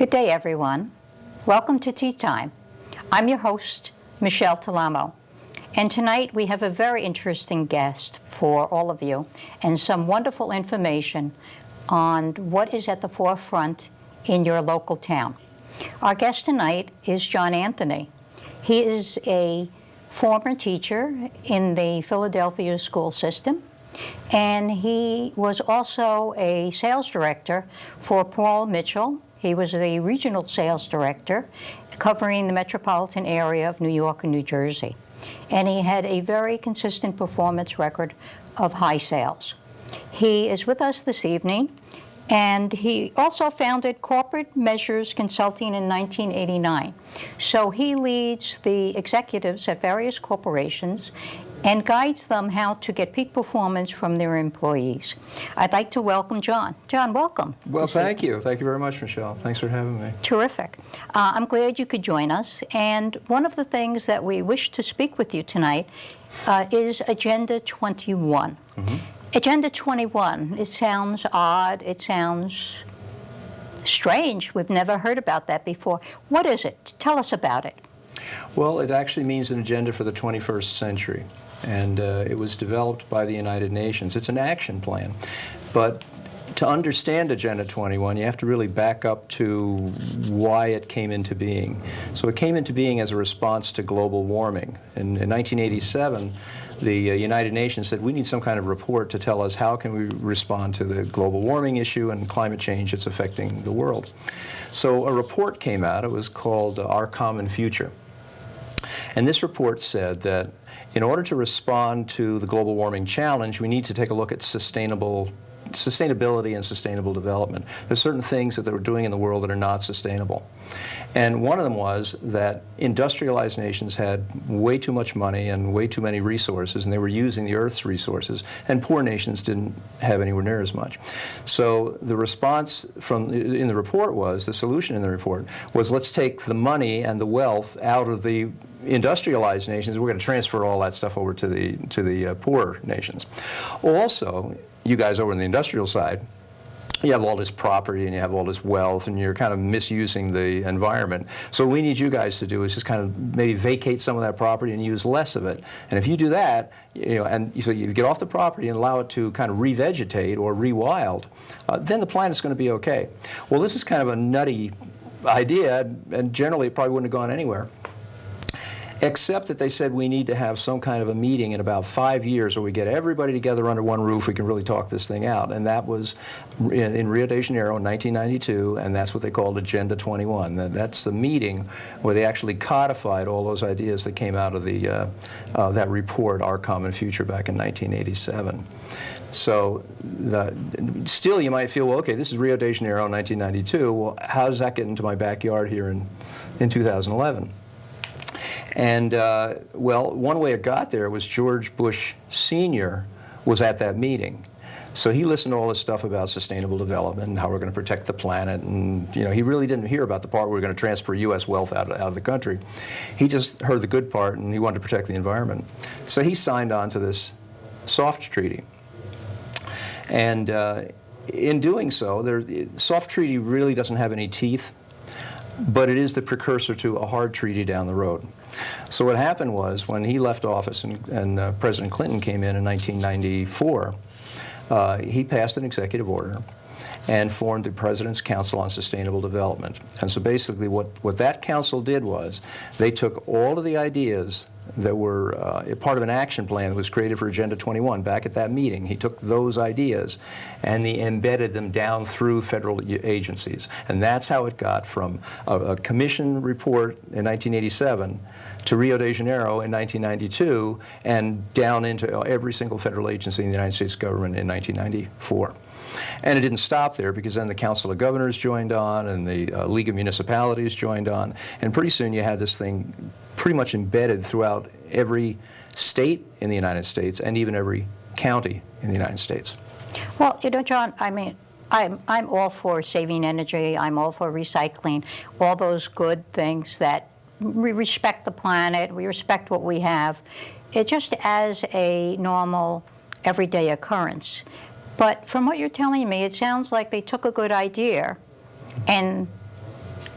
Good day, everyone. Welcome to Tea Time. I'm your host, Michelle Talamo. And tonight we have a very interesting guest for all of you and some wonderful information on what is at the forefront in your local town. Our guest tonight is John Anthony. He is a former teacher in the Philadelphia school system, and he was also a sales director for Paul Mitchell. He was the regional sales director covering the metropolitan area of New York and New Jersey. And he had a very consistent performance record of high sales. He is with us this evening, and he also founded Corporate Measures Consulting in 1989. So he leads the executives at various corporations and guides them how to get peak performance from their employees. I'd like to welcome John. John, welcome. Well, thank you. Thank you very much, Michelle. Thanks for having me. Terrific. I'm glad you could join us. And one of the things that we wish to speak with you tonight is Agenda 21. Mm-hmm. Agenda 21, it sounds odd, it sounds strange. We've never heard about that before. What is it? Tell us about it. Well, it actually means an agenda for the 21st century. And it was developed by the United Nations. It's an action plan. But to understand Agenda 21, you have to really back up to why it came into being. So it came into being as a response to global warming. In 1987, the United Nations said, we need some kind of report to tell us how can we respond to the global warming issue and climate change that's affecting the world. So a report came out. It was called Our Common Future. And this report said that in order to respond to the global warming challenge, we need to take a look at sustainability and sustainable development. There's certain things that we're doing in the world that are not sustainable. And one of them was that industrialized nations had way too much money and way too many resources, and they were using the Earth's resources, and poor nations didn't have anywhere near as much. So the response in the report was, the solution in the report was, let's take the money and the wealth out of the industrialized nations. We're going to transfer all that stuff over to the poor nations. Also, you guys over on the industrial side, you have all this property and you have all this wealth and you're kind of misusing the environment. So what we need you guys to do is just kind of maybe vacate some of that property and use less of it. And if you do that, and so you get off the property and allow it to kind of revegetate or rewild, then the planet's going to be okay. Well, this is kind of a nutty idea, and generally it probably wouldn't have gone anywhere. Except that they said we need to have some kind of a meeting in about 5 years where we get everybody together under one roof, we can really talk this thing out. And that was in Rio de Janeiro in 1992, and that's what they called Agenda 21. That's the meeting where they actually codified all those ideas that came out of that report, Our Common Future, back in 1987. So still you might feel, well, okay, this is Rio de Janeiro in 1992. Well, how does that get into my backyard here in 2011? And, well, one way it got there was George Bush Sr. was at that meeting. So he listened to all this stuff about sustainable development and how we're going to protect the planet. And, he really didn't hear about the part where we're going to transfer U.S. wealth out of the country. He just heard the good part, and he wanted to protect the environment. So he signed on to this soft treaty. And in doing so, the soft treaty really doesn't have any teeth, but it is the precursor to a hard treaty down the road. So what happened was, when he left office and President Clinton came in 1994, he passed an executive order and formed the President's Council on Sustainable Development. And so basically what that council did was, they took all of the ideas that were part of an action plan that was created for Agenda 21 back at that meeting. He took those ideas and he embedded them down through federal agencies. And that's how it got from a commission report in 1987 to Rio de Janeiro in 1992 and down into every single federal agency in the United States government in 1994. And it didn't stop there, because then the Council of Governors joined on and the League of Municipalities joined on. And pretty soon you had this thing pretty much embedded throughout every state in the United States and even every county in the United States. Well, John, I mean, I'm all for saving energy. I'm all for recycling, all those good things that we respect the planet, we respect what we have, it just as a normal, everyday occurrence. But from what you're telling me, it sounds like they took a good idea and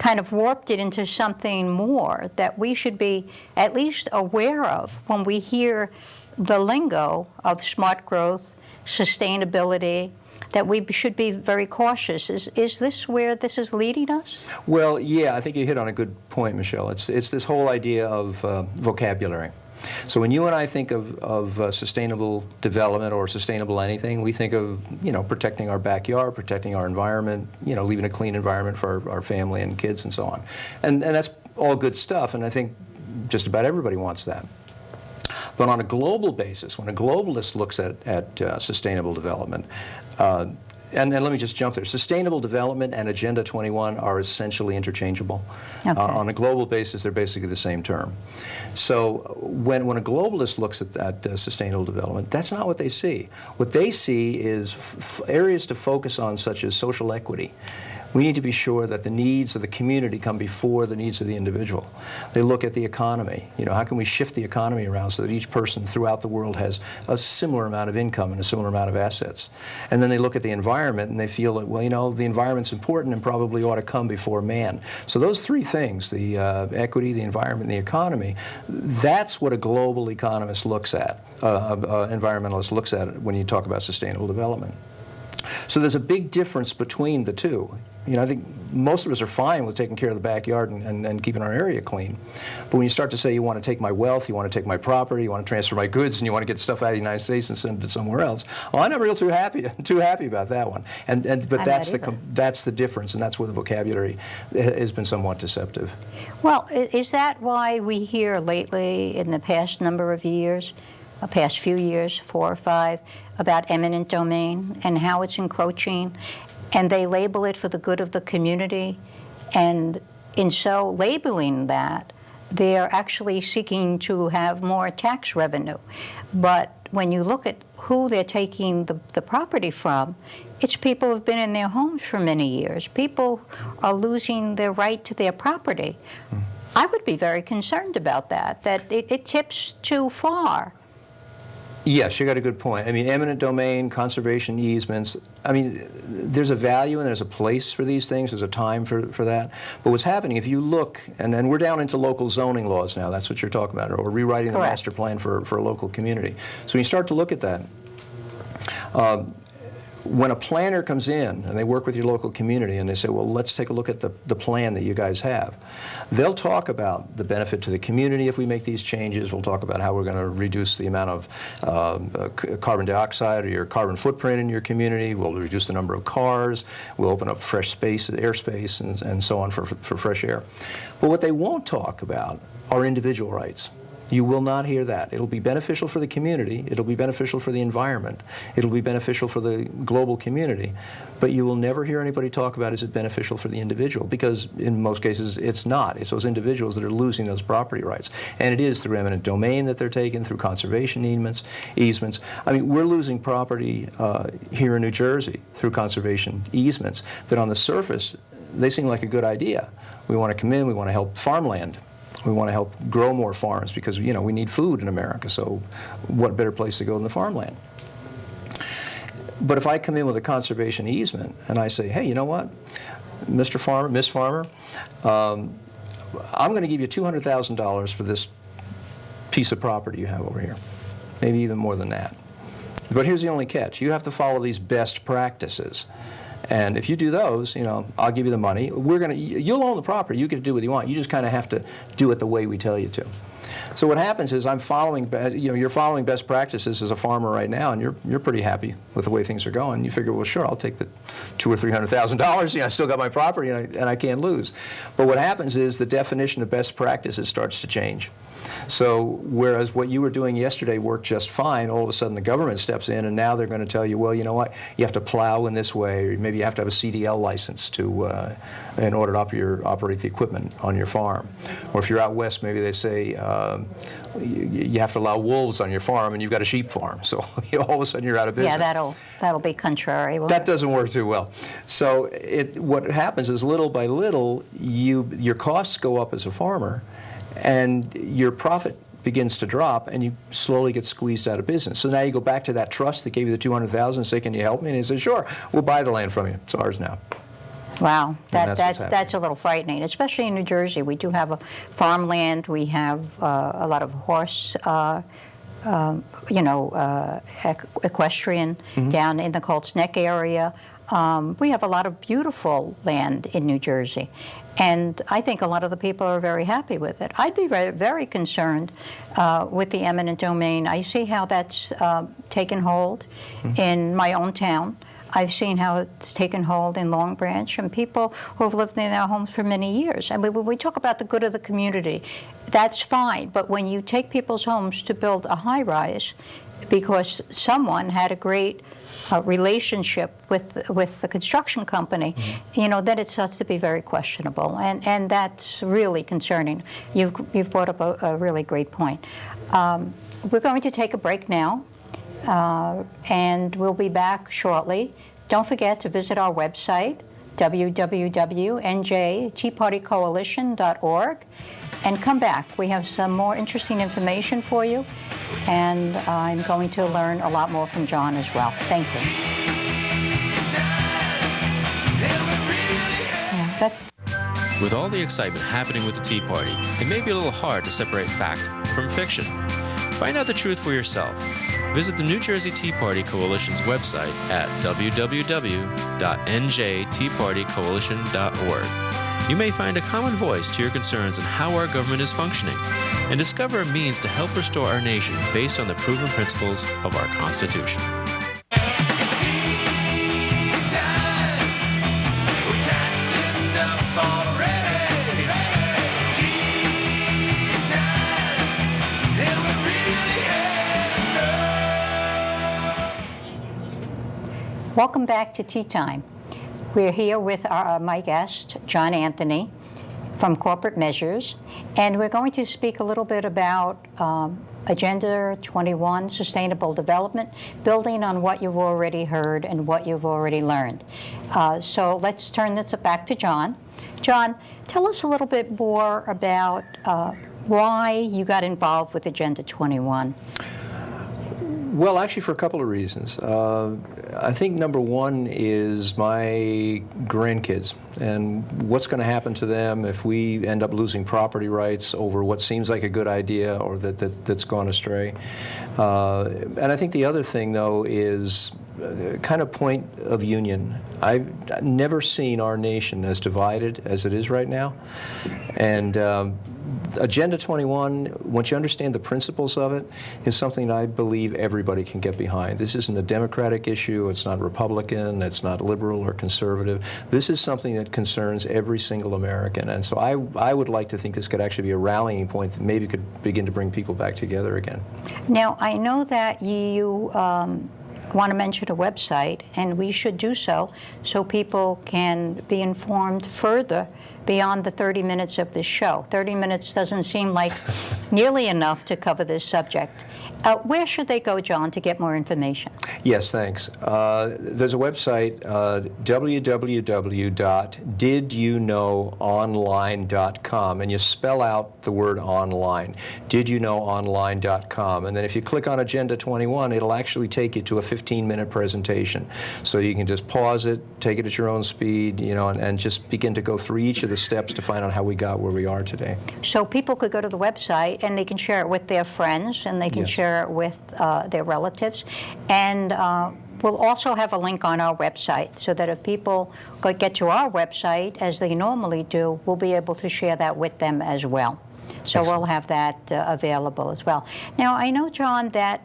kind of warped it into something more that we should be at least aware of when we hear the lingo of smart growth, sustainability, that we should be very cautious. Is this where this is leading us? Well, yeah, I think you hit on a good point, Michelle. It's this whole idea of vocabulary. So when you and I think of sustainable development or sustainable anything, we think of, protecting our backyard, protecting our environment, leaving a clean environment for our family and kids and so on. And that's all good stuff, and I think just about everybody wants that. But on a global basis, when a globalist looks at sustainable development, and let me just jump there. Sustainable development and Agenda 21 are essentially interchangeable. Okay. On a global basis, they're basically the same term. So when a globalist looks at sustainable development, that's not what they see. What they see is areas to focus on, such as social equity. We need to be sure that the needs of the community come before the needs of the individual. They look at the economy. How can we shift the economy around so that each person throughout the world has a similar amount of income and a similar amount of assets? And then they look at the environment and they feel that, well, the environment's important and probably ought to come before man. So those three things, the equity, the environment, and the economy, that's what a global economist looks at, environmentalist looks at when you talk about sustainable development. So there's a big difference between the two. I think most of us are fine with taking care of the backyard and keeping our area clean. But when you start to say you want to take my wealth, you want to take my property, you want to transfer my goods, and you want to get stuff out of the United States and send it somewhere else, well, I'm not real too happy about that one. But that's the difference, and that's where the vocabulary has been somewhat deceptive. Well, is that why we hear lately, in the past number of years, past few years, 4 or 5, about eminent domain and how it's encroaching, and they label it for the good of the community, and in so labeling that, they're actually seeking to have more tax revenue. But when you look at who they're taking the property from, it's people who've been in their homes for many years. People are losing their right to their property. I would be very concerned about that it tips too far. Yes, you got a good point. I mean, eminent domain, conservation easements, there's a value and there's a place for these things. There's a time for that. But what's happening, if you look, and we're down into local zoning laws now, that's what you're talking about, or rewriting the Correct. master plan for a local community. So when you start to look at that, when a planner comes in and they work with your local community and they say, well, let's take a look at the plan that you guys have, they'll talk about the benefit to the community if we make these changes. We'll talk about how we're going to reduce the amount of carbon dioxide or your carbon footprint in your community. We'll reduce the number of cars. We'll open up fresh space, airspace, and so on for fresh air. But what they won't talk about are individual rights. You will not hear that. It'll be beneficial for the community. It'll be beneficial for the environment. It'll be beneficial for the global community. But you will never hear anybody talk about, is it beneficial for the individual? Because in most cases, it's not. It's those individuals that are losing those property rights. And it is through eminent domain that they're taken, through conservation easements. We're losing property here in New Jersey through conservation easements that on the surface, they seem like a good idea. We want to come in, we want to help farmland. We want to help grow more farms because, we need food in America, so what better place to go than the farmland? But if I come in with a conservation easement and I say, hey, you know what, Mr. Farmer, Miss Farmer, I'm going to give you $200,000 for this piece of property you have over here, maybe even more than that. But here's the only catch. You have to follow these best practices. And if you do those, I'll give you the money. You'll own the property. You get to do what you want. You just kind of have to do it the way we tell you to. So what happens is you're following best practices as a farmer right now, and you're pretty happy with the way things are going. You figure, well, sure, I'll take the $200,000 or $300,000. I still got my property, and I can't lose. But what happens is the definition of best practices starts to change. So whereas what you were doing yesterday worked just fine, all of a sudden the government steps in and now they're going to tell you, well, you know what, you have to plow in this way, or maybe you have to have a CDL license in order to operate the equipment on your farm. Or if you're out west, maybe they say you have to allow wolves on your farm and you've got a sheep farm. So all of a sudden you're out of business. Yeah, that'll be contrary. That doesn't work too well. So what happens is little by little, your costs go up as a farmer, and your profit begins to drop, and you slowly get squeezed out of business. So now you go back to that trust that gave you the $200,000 and say, can you help me? And he says, sure, we'll buy the land from you. It's ours now. Wow, that's what's that's a little frightening, especially in New Jersey. We do have a farmland. We have a lot of horse, equestrian down in the Colts Neck area. We have a lot of beautiful land in New Jersey, and I think a lot of the people are very happy with it. I'd be very, very concerned with the eminent domain. I see how that's taken hold in my own town. I've seen how it's taken hold in Long Branch, and people who have lived in their homes for many years. I mean, when we talk about the good of the community, that's fine, but when you take people's homes to build a high-rise because someone had a great relationship with the construction company, then it starts to be very questionable, and that's really concerning. You've brought up a really great point. We're going to take a break now. And we'll be back shortly. Don't forget to visit our website, www.njteapartycoalition.org, and come back. We have some more interesting information for you, and I'm going to learn a lot more from John as well. Thank you. With all the excitement happening with the Tea Party, it may be a little hard to separate fact from fiction. Find out the truth for yourself. Visit the New Jersey Tea Party Coalition's website at www.njteapartycoalition.org. You may find a common voice to your concerns on how our government is functioning, and discover a means to help restore our nation based on the proven principles of our Constitution. Welcome back to Tea Time. We're here with my guest, John Anthony, from Corporate Measures, and we're going to speak a little bit about Agenda 21, Sustainable Development, building on what you've already heard and what you've already learned. So let's turn this back to John. John, tell us a little bit more about why you got involved with Agenda 21. Well, actually, for a couple of reasons. I think number one is my grandkids and what's going to happen to them if we end up losing property rights over what seems like a good idea or that's gone astray. And I think the other thing, though, is kind of point of union. I've never seen our nation as divided as it is right now. And Agenda 21, once you understand the principles of it, is something I believe everybody can get behind. This isn't a Democratic issue, it's not Republican, it's not liberal or conservative. This is something that concerns every single American. And so I would like to think this could actually be a rallying point that maybe could begin to bring people back together again. Now, I know that you want to mention a website, and we should do so people can be informed further beyond the 30 minutes of this show. 30 minutes doesn't seem like nearly enough to cover this subject. Where should they go, John, to get more information? Yes, thanks. There's a website, www.didyouKnowonline.com, and you spell out the word online, didyouKnowonline.com. And then if you click on Agenda 21, it'll actually take you to a 15-minute presentation. So you can just pause it, take it at your own speed, and just begin to go through each of the steps to find out how we got where we are today. So people could go to the website and they can share it with their friends, and they can share it with their relatives. And we'll also have a link on our website so that if people get to our website, as they normally do, we'll be able to share that with them as well. So Excellent. We'll have that available as well. Now, I know, John, that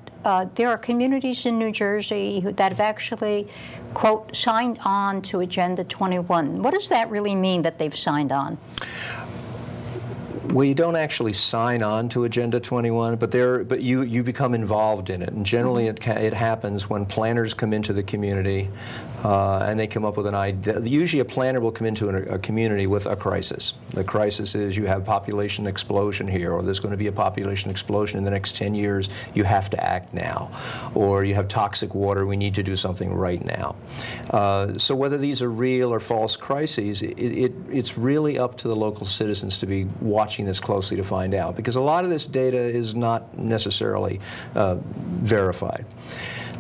there are communities in New Jersey that have actually, quote, signed on to Agenda 21. What does that really mean, that they've signed on? Well, you don't actually sign on to Agenda 21, but you become involved in it. And generally it happens when planners come into the community and they come up with an idea. Usually a planner will come into a community with a crisis. The crisis is you have population explosion here, or there's going to be a population explosion in the next 10 years. You have to act now. Or you have toxic water. We need to do something right now. So whether these are real or false crises, it's really up to the local citizens to be watching this closely to find out, because a lot of this data is not necessarily verified.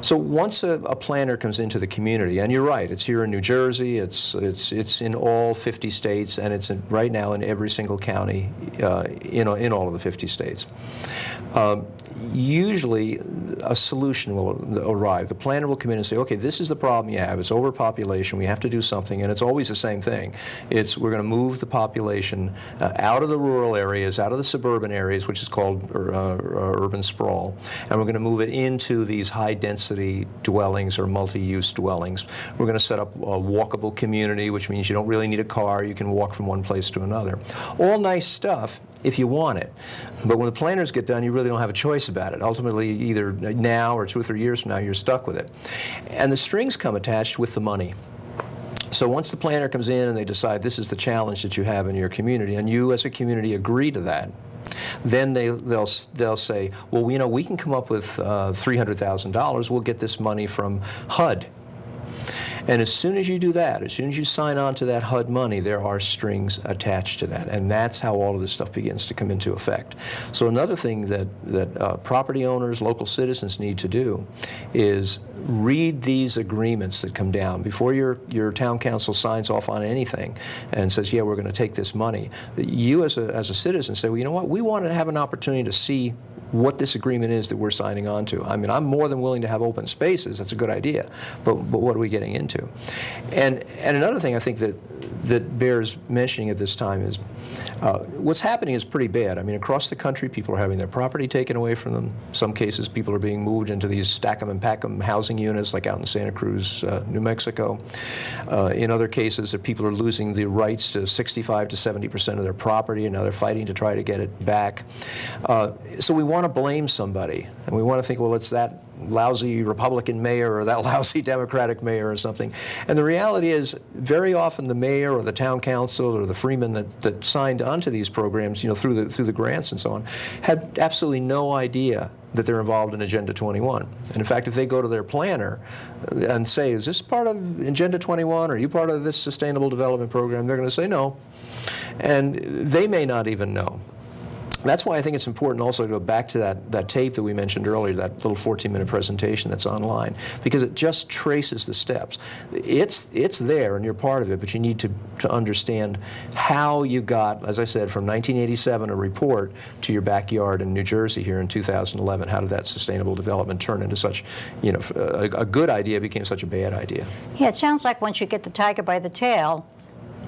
So once a planner comes into the community, and you're right, it's here in New Jersey, it's in all 50 states, and it's right now in every single county in all of the 50 states. Usually a solution will arrive. The planner will come in and say, okay, this is the problem you have. It's overpopulation. We have to do something. And it's always the same thing. We're going to move the population out of the rural areas, out of the suburban areas, which is called urban sprawl, and we're going to move it into these high-density dwellings or multi-use dwellings. We're going to set up a walkable community, which means you don't really need a car. You can walk from one place to another. All nice stuff if you want it. But when the planners get done, you really don't have a choice about it. Ultimately, either now or 2 or 3 years from now, you're stuck with it. And the strings come attached with the money. So once the planner comes in and they decide this is the challenge that you have in your community, and you as a community agree to that, then they'll say, well, we can come up with $300,000. We'll get this money from HUD. And as soon as you do that, as soon as you sign on to that HUD money, there are strings attached to that. And that's how all of this stuff begins to come into effect. So another thing that property owners, local citizens need to do is read these agreements that come down. Before your town council signs off on anything and says, yeah, we're going to take this money, you as a citizen say, well, you know what, we want to have an opportunity to see what this agreement is that we're signing on to. I mean, I'm more than willing to have open spaces. That's a good idea. But what are we getting into? And another thing I think that bears mentioning at this time is what's happening is pretty bad. I mean, across the country, people are having their property taken away from them. Some cases, people are being moved into these stack 'em and pack 'em housing units, like out in Santa Cruz, New Mexico. In other cases, people are losing the rights to 65 to 70% of their property, and now they're fighting to try to get it back. So we want to blame somebody, and we want to think, well, it's that lousy Republican mayor or that lousy Democratic mayor or something. And the reality is, very often the mayor or the town council or the freeman that signed onto these programs, through the grants and so on, had absolutely no idea that they're involved in Agenda 21. And in fact, if they go to their planner and say, is this part of Agenda 21? Are you part of this sustainable development program? They're going to say no. And they may not even know. That's why I think it's important also to go back to that tape that we mentioned earlier, that little 14-minute presentation that's online, because it just traces the steps. It's there and you're part of it, but you need to understand how you got, as I said, from 1987, a report, to your backyard in New Jersey here in 2011. How did that sustainable development turn into such, a good idea became such a bad idea? Yeah, it sounds like once you get the tiger by the tail,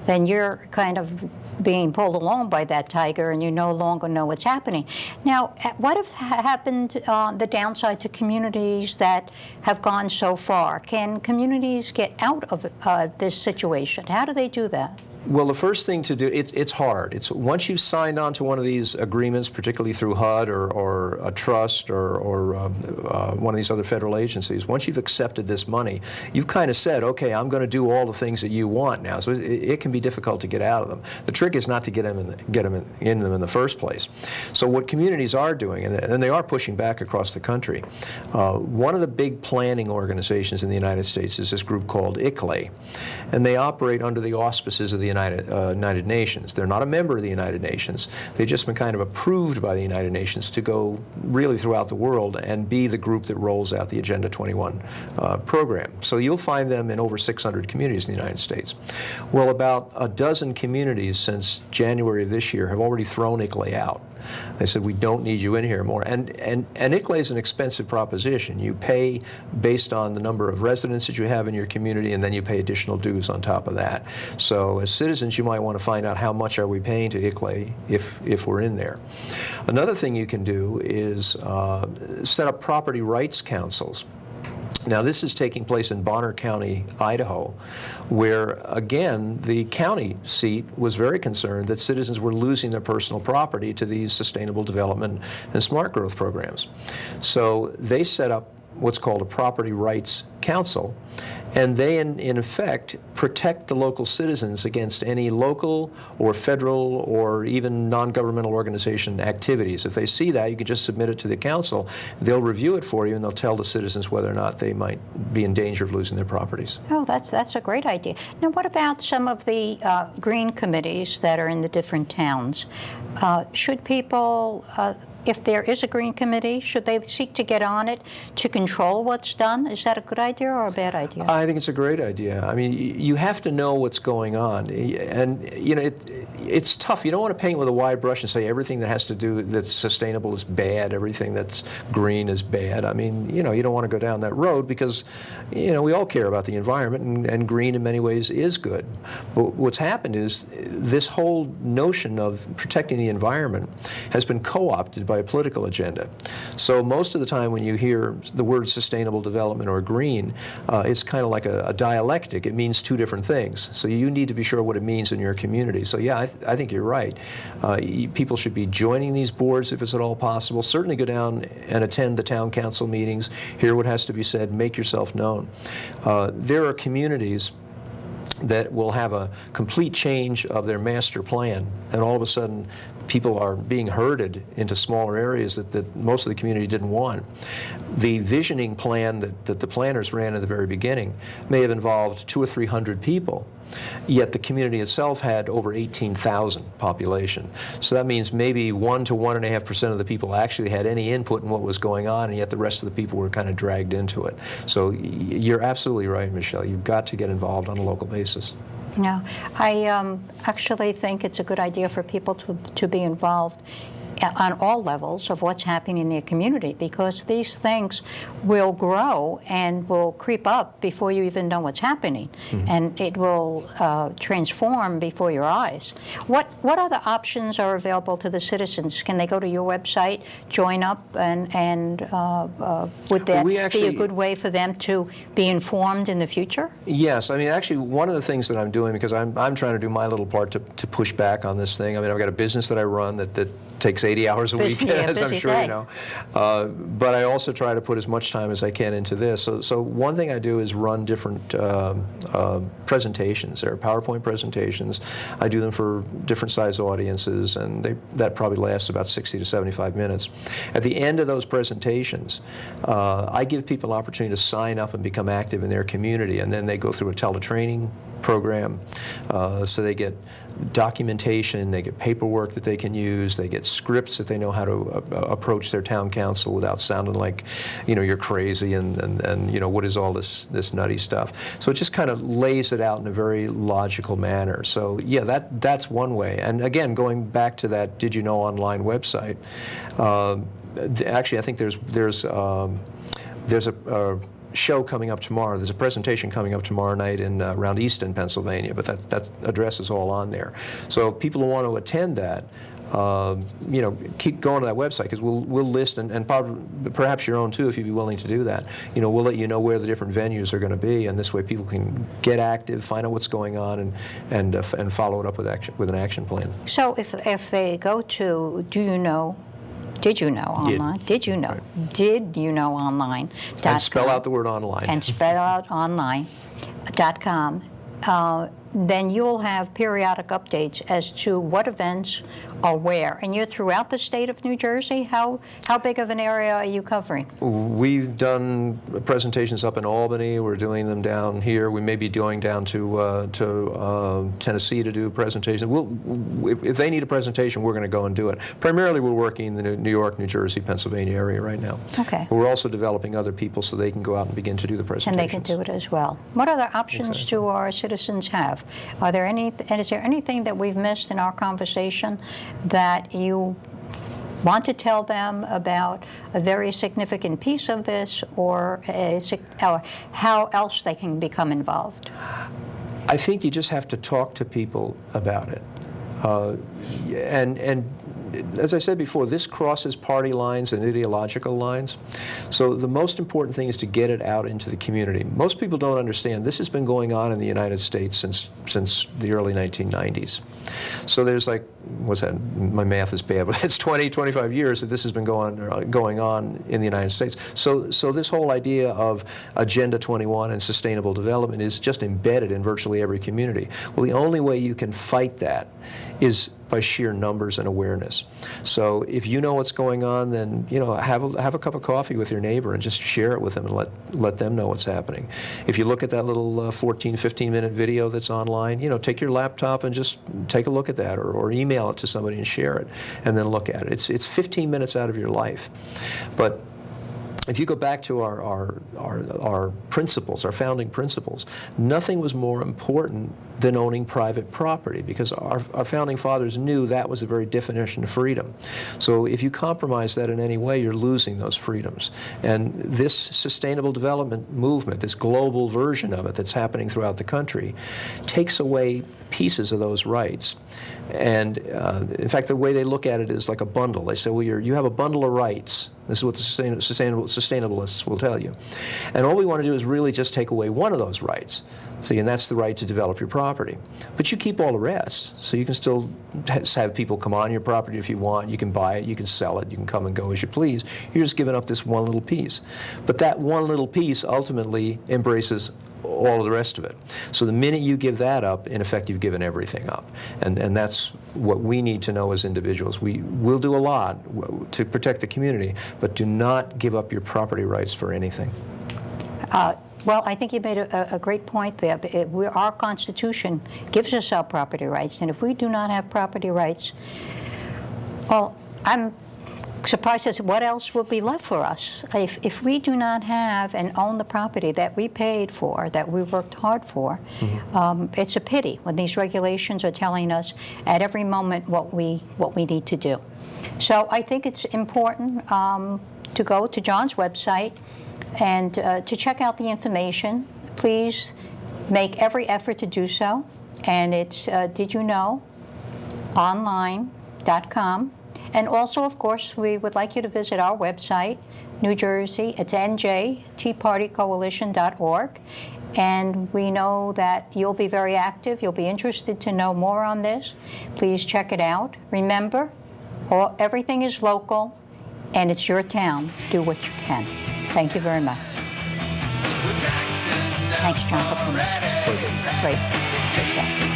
then you're kind of being pulled along by that tiger and you no longer know what's happening. Now, what have happened on the downside to communities that have gone so far? Can communities get out of this situation? How do they do that? Well, the first thing to do, it's hard. It's once you've signed on to one of these agreements, particularly through HUD or a trust or one of these other federal agencies, once you've accepted this money, you've kind of said, okay, I'm going to do all the things that you want now. So it can be difficult to get out of them. The trick is not to get them in the first place. So what communities are doing, and they are pushing back across the country, one of the big planning organizations in the United States is this group called ICLEI, and they operate under the auspices of the United Nations. They're not a member of the United Nations. They've just been kind of approved by the United Nations to go really throughout the world and be the group that rolls out the Agenda 21 program. So you'll find them in over 600 communities in the United States. Well, about a dozen communities since January of this year have already thrown ICLEI out. They said, we don't need you in here more. And ICLEI is an expensive proposition. You pay based on the number of residents that you have in your community, and then you pay additional dues on top of that. So as citizens, you might want to find out how much are we paying to ICLEI if we're in there. Another thing you can do is set up property rights councils. Now, this is taking place in Bonner County, Idaho, where, again, the county seat was very concerned that citizens were losing their personal property to these sustainable development and smart growth programs. So they set up what's called a property rights council, and they, in effect, protect the local citizens against any local or federal or even non-governmental organization activities. If they see that, you can just submit it to the council. They'll review it for you, and they'll tell the citizens whether or not they might be in danger of losing their properties. Oh, that's a great idea. Now, what about some of the green committees that are in the different towns? Should people if there is a green committee, should they seek to get on it to control what's done? Is that a good idea or a bad idea? I think it's a great idea. I mean, you have to know what's going on, and it's tough. You don't want to paint with a wide brush and say everything that has to do that's sustainable is bad, everything that's green is bad. I mean, you don't want to go down that road because, we all care about the environment, and green in many ways is good. But what's happened is this whole notion of protecting the environment has been co-opted by a political agenda. So most of the time when you hear the word sustainable development or green, it's kind of like a dialectic. It means two different things. So you need to be sure what it means in your community. So yeah, I think you're right. People should be joining these boards if it's at all possible. Certainly go down and attend the town council meetings, hear what has to be said, make yourself known. There are communities that will have a complete change of their master plan, and all of a sudden people are being herded into smaller areas that most of the community didn't want. The visioning plan that the planners ran at the very beginning may have involved 200 or 300 people, yet the community itself had over 18,000 population. So that means maybe 1 to 1.5% of the people actually had any input in what was going on, and yet the rest of the people were kind of dragged into it. So you're absolutely right, Michelle. You've got to get involved on a local basis. No, I actually think it's a good idea for people to be involved on all levels of what's happening in their community, because these things will grow and will creep up before you even know what's happening, and it will transform before your eyes. What other options are available to the citizens? Can they go to your website, join up, and would that be a good way for them to be informed in the future? Yes, I mean, actually, one of the things that I'm doing, because I'm trying to do my little part to push back on this thing. I mean, I've got a business that I run that takes 80 hours a week, as I'm sure you know. But I also try to put as much time as I can into this. So one thing I do is run different presentations. There are PowerPoint presentations. I do them for different size audiences, and that probably lasts about 60 to 75 minutes. At the end of those presentations, I give people an opportunity to sign up and become active in their community, and then they go through a teletraining program. So they get documentation, they get paperwork that they can use, they get scripts that they know how to approach their town council without sounding like, you're crazy and what is all this nutty stuff. So it just kind of lays it out in a very logical manner. So yeah, that's one way. And again, going back to that Did You Know Online website, actually I think there's a show coming up tomorrow. There's a presentation coming up tomorrow night around Easton, Pennsylvania, but that address is all on there. So people who want to attend that, keep going to that website, because we'll list, and perhaps your own too, if you'd be willing to do that. We'll let you know where the different venues are going to be, and this way people can get active, find out what's going on, and follow it up with an action plan. So if they go to Did You Know Online? Did You Know? Right. Did You Know Online? And spell out the word online. And spell out online.com. Then you'll have periodic updates as to what events are where. And you're throughout the state of New Jersey? How big of an area are you covering? We've done presentations up in Albany. We're doing them down here. We may be going down to Tennessee to do presentations. If they need a presentation, we're going to go and do it. Primarily, we're working in the New York, New Jersey, Pennsylvania area right now. Okay. But we're also developing other people so they can go out and begin to do the presentations. And they can do it as well. What other options do our citizens have? Is there anything that we've missed in our conversation that you want to tell them about a very significant piece of this, or how else they can become involved? I think you just have to talk to people about it. And as I said before, this crosses party lines and ideological lines. So the most important thing is to get it out into the community. Most people don't understand this has been going on in the United States since the early 1990s. So there's like, what's that? My math is bad, but it's 20, 25 years that this has been going on in the United States. So this whole idea of Agenda 21 and sustainable development is just embedded in virtually every community. Well, the only way you can fight that is by sheer numbers and awareness. So if you know what's going on, then have a cup of coffee with your neighbor and just share it with them and let them know what's happening. If you look at that little 14, 15-minute video that's online, take your laptop and just take a look at that, or email it to somebody and share it, and then look at it. It's 15 minutes out of your life. But if you go back to our principles, our founding principles, nothing was more important than owning private property, because our founding fathers knew that was the very definition of freedom. So if you compromise that in any way, you're losing those freedoms. And this sustainable development movement, this global version of it that's happening throughout the country, takes away pieces of those rights. And in fact, the way they look at it is like a bundle. They say, well, you have a bundle of rights. This is what the sustainabilists will tell you. And all we want to do is really just take away one of those rights. See, and that's the right to develop your property. But you keep all the rest. So you can still have people come on your property if you want. You can buy it, you can sell it, you can come and go as you please. You're just giving up this one little piece. But that one little piece ultimately embraces all of the rest of it. So the minute you give that up, in effect, you've given everything up. And that's what we need to know as individuals. We will do a lot to protect the community, but do not give up your property rights for anything. Well, I think you made a great point there. Our Constitution gives us our property rights, and if we do not have property rights, well, I'm surprised as to what else will be left for us. If we do not have and own the property that we paid for, that we worked hard for, it's a pity when these regulations are telling us at every moment what we need to do. So I think it's important to go to John's website and to check out the information. Please make every effort to do so. And it's didyouknow.online.com. And also, of course, we would like you to visit our website, New Jersey. It's njteapartycoalition.org. And we know that you'll be very active. You'll be interested to know more on this. Please check it out. Remember, everything is local, and it's your town. Do what you can. Thank you very much. Thanks, John, for coming. Great. Take care.